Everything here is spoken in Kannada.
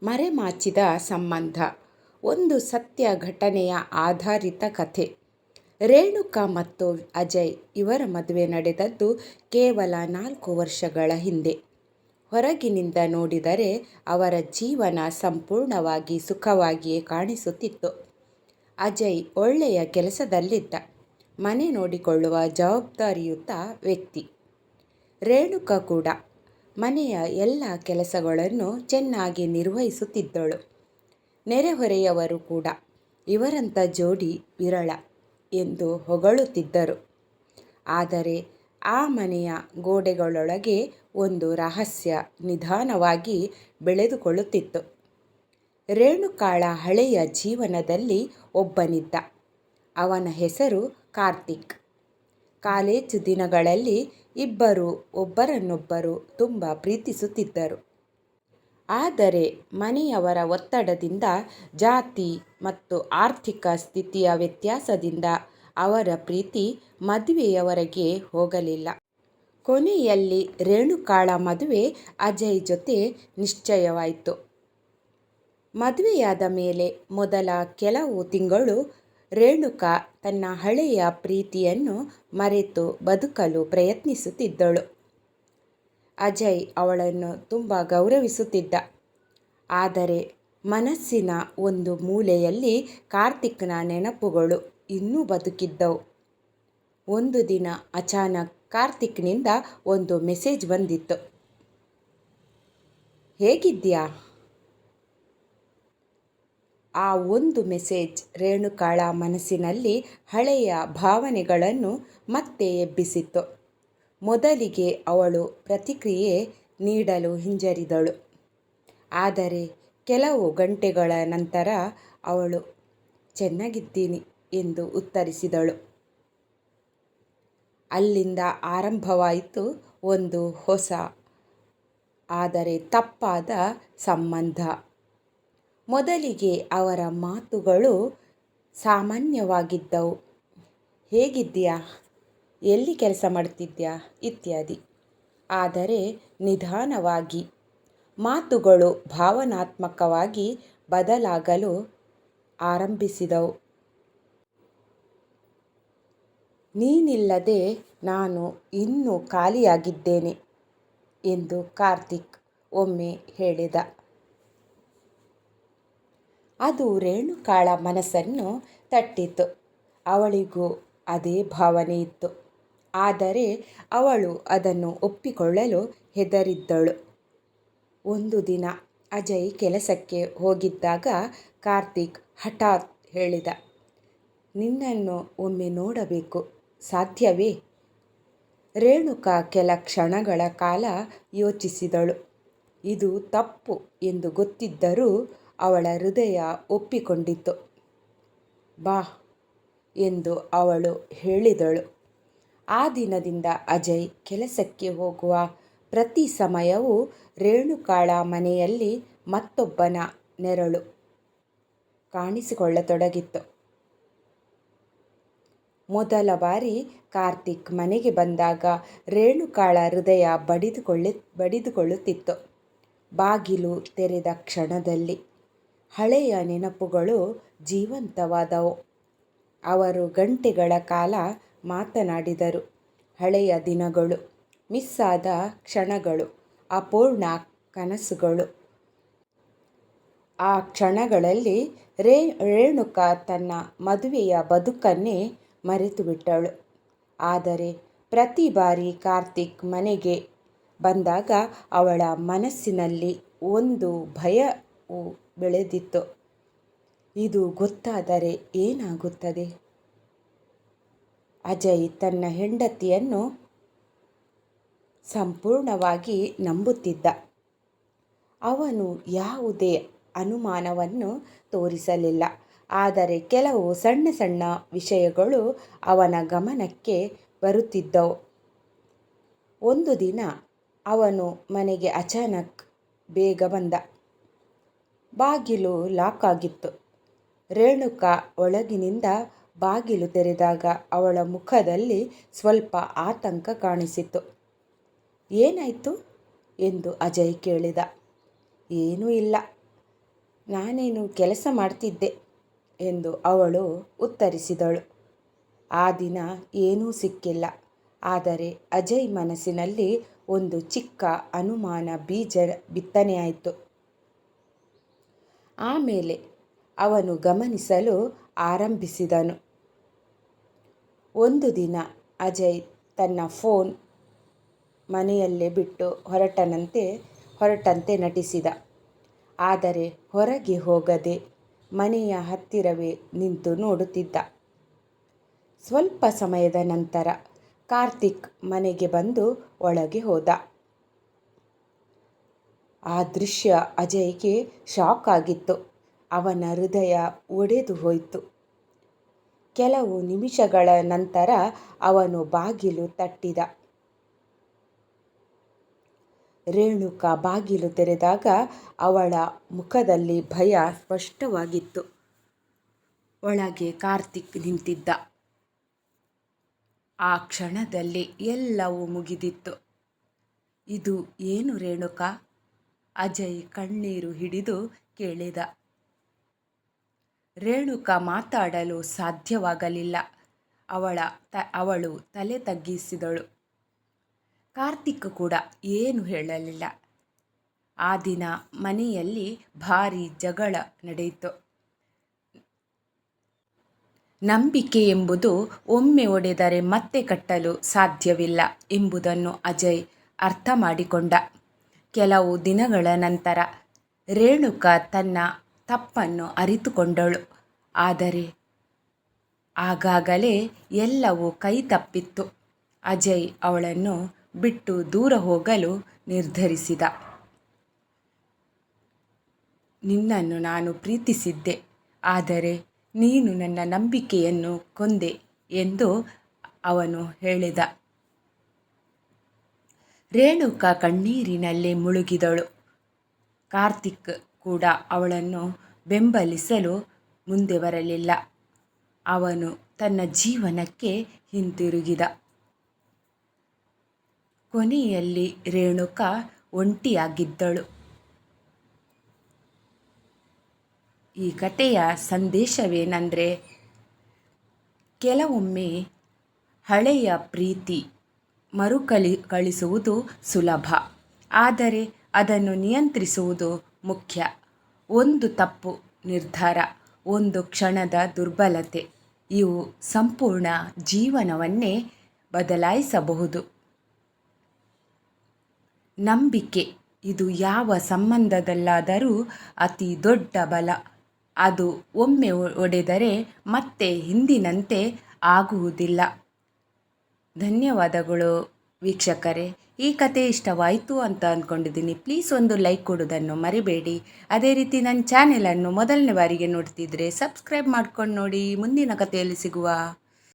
ಮರೆಮಾಚಿದ ಸಂಬಂಧ. ಒಂದು ಸತ್ಯ ಘಟನೆಯ ಆಧಾರಿತ ಕಥೆ. ರೇಣುಕಾ ಮತ್ತು ಅಜಯ್ ಇವರ ಮದುವೆ ನಡೆದದ್ದು ಕೇವಲ 4 ವರ್ಷಗಳ ಹಿಂದೆ. ಹೊರಗಿನಿಂದ ನೋಡಿದರೆ ಅವರ ಜೀವನ ಸಂಪೂರ್ಣವಾಗಿ ಸುಖವಾಗಿಯೇ ಕಾಣಿಸುತ್ತಿತ್ತು. ಅಜಯ್ ಒಳ್ಳೆಯ ಕೆಲಸದಲ್ಲಿದ್ದ, ಮನೆ ನೋಡಿಕೊಳ್ಳುವ ಜವಾಬ್ದಾರಿಯುತ ವ್ಯಕ್ತಿ. ರೇಣುಕಾ ಕೂಡ ಮನೆಯ ಎಲ್ಲ ಕೆಲಸಗಳನ್ನು ಚೆನ್ನಾಗಿ ನಿರ್ವಹಿಸುತ್ತಿದ್ದಳು. ನೆರೆಹೊರೆಯವರು ಕೂಡ ಇವರಂಥ ಜೋಡಿ ವಿರಳ ಎಂದು ಹೊಗಳುತ್ತಿದ್ದರು. ಆದರೆ ಆ ಮನೆಯ ಗೋಡೆಗಳೊಳಗೆ ಒಂದು ರಹಸ್ಯ ನಿಧಾನವಾಗಿ ಬೆಳೆದುಕೊಳ್ಳುತ್ತಿತ್ತು. ರೇಣುಕಾಳ ಹಳೆಯ ಜೀವನದಲ್ಲಿ ಒಬ್ಬನಿದ್ದ. ಅವನ ಹೆಸರು ಕಾರ್ತಿಕ್. ಕಾಲೇಜು ದಿನಗಳಲ್ಲಿ ಇಬ್ಬರು ಒಬ್ಬರನ್ನೊಬ್ಬರು ತುಂಬ ಪ್ರೀತಿಸುತ್ತಿದ್ದರು. ಆದರೆ ಮನೆಯವರ ಒತ್ತಡದಿಂದ, ಜಾತಿ ಮತ್ತು ಆರ್ಥಿಕ ಸ್ಥಿತಿಯ ವ್ಯತ್ಯಾಸದಿಂದ ಅವರ ಪ್ರೀತಿ ಮದುವೆಯವರೆಗೆ ಹೋಗಲಿಲ್ಲ. ಕೊನೆಯಲ್ಲಿ ರೇಣುಕಾಳ ಮದುವೆ ಅಜಯ್ ಜೊತೆ ನಿಶ್ಚಯವಾಯಿತು. ಮದುವೆಯಾದ ಮೇಲೆ ಮೊದಲ ಕೆಲವು ತಿಂಗಳು ರೇಣುಕಾ ತನ್ನ ಹಳೆಯ ಪ್ರೀತಿಯನ್ನು ಮರೆತು ಬದುಕಲು ಪ್ರಯತ್ನಿಸುತ್ತಿದ್ದಳು. ಅಜಯ್ ಅವಳನ್ನು ತುಂಬ ಗೌರವಿಸುತ್ತಿದ್ದ. ಆದರೆ ಮನಸ್ಸಿನ ಒಂದು ಮೂಲೆಯಲ್ಲಿ ಕಾರ್ತಿಕ್ನ ನೆನಪುಗಳು ಇನ್ನೂ ಬದುಕಿದ್ದವು. ಒಂದು ದಿನ ಅಚಾನಕ್ ಕಾರ್ತಿಕ್ನಿಂದ ಒಂದು ಮೆಸೇಜ್ ಬಂದಿತ್ತು. ಹೇಗಿದ್ಯಾ? ಆ ಒಂದು ಮೆಸೇಜ್ ರೇಣುಕಾಳ ಮನಸ್ಸಿನಲ್ಲಿ ಹಳೆಯ ಭಾವನೆಗಳನ್ನು ಮತ್ತೆ ಎಬ್ಬಿಸಿತ್ತು. ಮೊದಲಿಗೆ ಅವಳು ಪ್ರತಿಕ್ರಿಯೆ ನೀಡಲು ಹಿಂಜರಿದಳು. ಆದರೆ ಕೆಲವು ಗಂಟೆಗಳ ನಂತರ ಅವಳು ಚೆನ್ನಾಗಿದ್ದೀನಿ ಎಂದು ಉತ್ತರಿಸಿದಳು. ಅಲ್ಲಿಂದ ಆರಂಭವಾಯಿತು ಒಂದು ಹೊಸ ಆದರೆ ತಪ್ಪಾದ ಸಂಬಂಧ. ಮೊದಲಿಗೆ ಅವರ ಮಾತುಗಳು ಸಾಮಾನ್ಯವಾಗಿದ್ದವು. ಹೇಗಿದ್ದೀಯಾ, ಎಲ್ಲಿ ಕೆಲಸ ಮಾಡ್ತಿದ್ಯಾ ಇತ್ಯಾದಿ. ಆದರೆ ನಿಧಾನವಾಗಿ ಮಾತುಗಳು ಭಾವನಾತ್ಮಕವಾಗಿ ಬದಲಾಗಲು ಆರಂಭಿಸಿದವು. ನೀನಿಲ್ಲದೆ ನಾನು ಇನ್ನೂ ಖಾಲಿಯಾಗಿದ್ದೇನೆ ಎಂದು ಕಾರ್ತಿಕ್ ಒಮ್ಮೆ ಹೇಳಿದ. ಅದು ರೇಣುಕಾಳ ಮನಸ್ಸನ್ನು ತಟ್ಟಿತು. ಅವಳಿಗೂ ಅದೇ ಭಾವನೆ ಇತ್ತು. ಆದರೆ ಅವಳು ಅದನ್ನು ಒಪ್ಪಿಕೊಳ್ಳಲು ಹೆದರಿದ್ದಳು. ಒಂದು ದಿನ ಅಜಯ್ ಕೆಲಸಕ್ಕೆ ಹೋಗಿದ್ದಾಗ ಕಾರ್ತಿಕ್ ಹಠಾತ್ ಹೇಳಿದ, ನಿನ್ನನ್ನು ಒಮ್ಮೆ ನೋಡಬೇಕು, ಸಾಧ್ಯವೇ? ರೇಣುಕಾ ಕೆಲ ಕ್ಷಣಗಳ ಕಾಲ ಯೋಚಿಸಿದಳು. ಇದು ತಪ್ಪು ಎಂದು ಗೊತ್ತಿದ್ದರೂ ಅವಳ ಹೃದಯ ಒಪ್ಪಿಕೊಂಡಿತು. ಬಾ ಎಂದು ಅವಳು ಹೇಳಿದಳು. ಆ ದಿನದಿಂದ ಅಜಯ್ ಕೆಲಸಕ್ಕೆ ಹೋಗುವ ಪ್ರತಿ ಸಮಯವೂ ರೇಣುಕಾಳ ಮನೆಯಲ್ಲಿ ಮತ್ತೊಬ್ಬನ ನೆರಳು ಕಾಣಿಸಿಕೊಳ್ಳತೊಡಗಿತ್ತು. ಮೊದಲ ಬಾರಿ ಕಾರ್ತಿಕ್ ಮನೆಗೆ ಬಂದಾಗ ರೇಣುಕಾಳ ಹೃದಯ ಬಡಿದುಕೊಳ್ಳುತ್ತಿತ್ತು. ಬಾಗಿಲು ತೆರೆದ ಕ್ಷಣದಲ್ಲಿ ಹಳೆಯ ನೆನಪುಗಳು ಜೀವಂತವಾದವು. ಅವರು ಗಂಟೆಗಳ ಕಾಲ ಮಾತನಾಡಿದರು. ಹಳೆಯ ದಿನಗಳು, ಮಿಸ್ಸಾದ ಕ್ಷಣಗಳು, ಅಪೂರ್ಣ ಕನಸುಗಳು. ಆ ಕ್ಷಣಗಳಲ್ಲಿ ರೇಣುಕಾ ತನ್ನ ಮದುವೆಯ ಬದುಕನ್ನೇ ಮರೆತುಬಿಟ್ಟಳು. ಆದರೆ ಪ್ರತಿ ಬಾರಿ ಕಾರ್ತಿಕ್ ಮನೆಗೆ ಬಂದಾಗ ಅವಳ ಮನಸ್ಸಿನಲ್ಲಿ ಒಂದು ಭಯವು ಬೆಳೆದಿತ್ತು. ಇದು ಗೊತ್ತಾದರೆ ಏನಾಗುತ್ತದೆ? ಅಜಯ್ ತನ್ನ ಹೆಂಡತಿಯನ್ನು ಸಂಪೂರ್ಣವಾಗಿ ನಂಬುತ್ತಿದ್ದ. ಅವನು ಯಾವುದೇ ಅನುಮಾನವನ್ನು ತೋರಿಸಲಿಲ್ಲ. ಆದರೆ ಕೆಲವು ಸಣ್ಣ ಸಣ್ಣ ವಿಷಯಗಳು ಅವನ ಗಮನಕ್ಕೆ ಬರುತ್ತಿದ್ದವು. ಒಂದು ದಿನ ಅವನು ಮನೆಗೆ ಅಚಾನಕ್ ಬೇಗ ಬಂದ. ಬಾಗಿಲು ಲಾಕ್ ಆಗಿತ್ತು. ರೇಣುಕಾ ಒಳಗಿನಿಂದ ಬಾಗಿಲು ತೆರೆದಾಗ ಅವಳ ಮುಖದಲ್ಲಿ ಸ್ವಲ್ಪ ಆತಂಕ ಕಾಣಿಸಿತು. ಏನಾಯಿತು ಎಂದು ಅಜಯ್ ಕೇಳಿದ. ಏನೂ ಇಲ್ಲ, ನಾನೇನು ಕೆಲಸ ಮಾಡ್ತಿದ್ದೆ ಎಂದು ಅವಳು ಉತ್ತರಿಸಿದಳು. ಆ ದಿನ ಏನೂ ಸಿಕ್ಕಿಲ್ಲ. ಆದರೆ ಅಜಯ್ ಮನಸ್ಸಿನಲ್ಲಿ ಒಂದು ಚಿಕ್ಕ ಅನುಮಾನ ಬೀಜ ಬಿತ್ತನೆಯಾಯಿತು. ಆಮೇಲೆ ಅವನು ಗಮನಿಸಲು ಆರಂಭಿಸಿದನು. ಒಂದು ದಿನ ಅಜಯ್ ತನ್ನ ಫೋನ್ ಮನೆಯಲ್ಲೇ ಬಿಟ್ಟು ಹೊರಟಂತೆ ನಟಿಸಿದ. ಆದರೆ ಹೊರಗೆ ಹೋಗದೆ ಮನೆಯ ಹತ್ತಿರವೇ ನಿಂತು ನೋಡುತ್ತಿದ್ದ. ಸ್ವಲ್ಪ ಸಮಯದ ನಂತರ ಕಾರ್ತಿಕ್ ಮನೆಗೆ ಬಂದು ಒಳಗೆ ಹೋದ. ಆ ದೃಶ್ಯ ಅಜಯ್ಗೆ ಶಾಕ್ ಆಗಿತ್ತು. ಅವನ ಹೃದಯ ಒಡೆದು ಹೋಯಿತು. ಕೆಲವು ನಿಮಿಷಗಳ ನಂತರ ಅವನು ಬಾಗಿಲು ತಟ್ಟಿದ. ರೇಣುಕಾ ಬಾಗಿಲು ತೆರೆದಾಗ ಅವಳ ಮುಖದಲ್ಲಿ ಭಯ ಸ್ಪಷ್ಟವಾಗಿತ್ತು. ಒಳಗೆ ಕಾರ್ತಿಕ್ ನಿಂತಿದ್ದ. ಆ ಕ್ಷಣದಲ್ಲಿ ಎಲ್ಲವೂ ಮುಗಿದಿತ್ತು. ಇದು ಏನು ರೇಣುಕಾ? ಅಜಯ್ ಕಣ್ಣೀರು ಹಿಡಿದು ಕೇಳಿದ. ರೇಣುಕಾ ಮಾತಾಡಲು ಸಾಧ್ಯವಾಗಲಿಲ್ಲ. ಅವಳು ತಲೆ ತಗ್ಗಿಸಿದಳು. ಕಾರ್ತಿಕ್ ಕೂಡ ಏನು ಹೇಳಲಿಲ್ಲ. ಆ ದಿನ ಮನೆಯಲ್ಲಿ ಭಾರೀ ಜಗಳ ನಡೆಯಿತು. ನಂಬಿಕೆ ಎಂಬುದು ಒಮ್ಮೆ ಒಡೆದರೆ ಮತ್ತೆ ಕಟ್ಟಲು ಸಾಧ್ಯವಿಲ್ಲ ಎಂಬುದನ್ನು ಅಜಯ್ ಅರ್ಥ ಮಾಡಿಕೊಂಡ. ಕೆಲವು ದಿನಗಳ ನಂತರ ರೇಣುಕಾ ತನ್ನ ತಪ್ಪನ್ನು ಅರಿತುಕೊಂಡಳು. ಆದರೆ ಆಗಾಗಲೇ ಎಲ್ಲವೂ ಕೈ ತಪ್ಪಿತ್ತು. ಅಜಯ್ ಅವಳನ್ನು ಬಿಟ್ಟು ದೂರ ಹೋಗಲು ನಿರ್ಧರಿಸಿದ. ನಿನ್ನನ್ನು ನಾನು ಪ್ರೀತಿಸಿದ್ದೆ, ಆದರೆ ನೀನು ನನ್ನ ನಂಬಿಕೆಯನ್ನು ಕೊಂದೆ ಎಂದು ಅವನು ಹೇಳಿದ. ರೇಣುಕಾ ಕಣ್ಣೀರಿನಲ್ಲೇ ಮುಳುಗಿದಳು. ಕಾರ್ತಿಕ್ ಕೂಡ ಅವಳನ್ನು ಬೆಂಬಲಿಸಲು ಮುಂದೆ ಬರಲಿಲ್ಲ. ಅವನು ತನ್ನ ಜೀವನಕ್ಕೆ ಹಿಂತಿರುಗಿದ. ಕೊನೆಯಲ್ಲಿ ರೇಣುಕಾ ಒಂಟಿಯಾಗಿದ್ದಳು. ಈ ಕಥೆಯ ಸಂದೇಶವೇನೆಂದರೆ, ಕೆಲವೊಮ್ಮೆ ಹಳೆಯ ಪ್ರೀತಿ ಕಳಿಸುವುದು ಸುಲಭ, ಆದರೆ ಅದನ್ನು ನಿಯಂತ್ರಿಸುವುದು ಮುಖ್ಯ. ಒಂದು ತಪ್ಪು ನಿರ್ಧಾರ, ಒಂದು ಕ್ಷಣದ ದುರ್ಬಲತೆ, ಇವು ಸಂಪೂರ್ಣ ಜೀವನವನ್ನೇ ಬದಲಾಯಿಸಬಹುದು. ನಂಬಿಕೆ, ಇದು ಯಾವ ಸಂಬಂಧದಲ್ಲಾದರೂ ಅತಿ ದೊಡ್ಡ ಬಲ. ಅದು ಒಮ್ಮೆ ಒಡೆದರೆ ಮತ್ತೆ ಹಿಂದಿನಂತೆ ಆಗುವುದಿಲ್ಲ. ಧನ್ಯವಾದಗಳು ವೀಕ್ಷಕರೇ. ಈ ಕತೆ ಇಷ್ಟವಾಯಿತು ಅಂತ ಅಂದ್ಕೊಂಡಿದ್ದೀನಿ. ಪ್ಲೀಸ್ ಒಂದು ಲೈಕ್ ಕೊಡೋದನ್ನು ಮರಿಬೇಡಿ. ಅದೇ ರೀತಿ ನನ್ನ ಚಾನೆಲನ್ನು ಮೊದಲನೇ ಬಾರಿಗೆ ನೋಡ್ತಿದ್ರೆ ಸಬ್ಸ್ಕ್ರೈಬ್ ಮಾಡ್ಕೊಂಡು ನೋಡಿ. ಮುಂದಿನ ಕಥೆಯಲ್ಲಿ ಸಿಗುವ.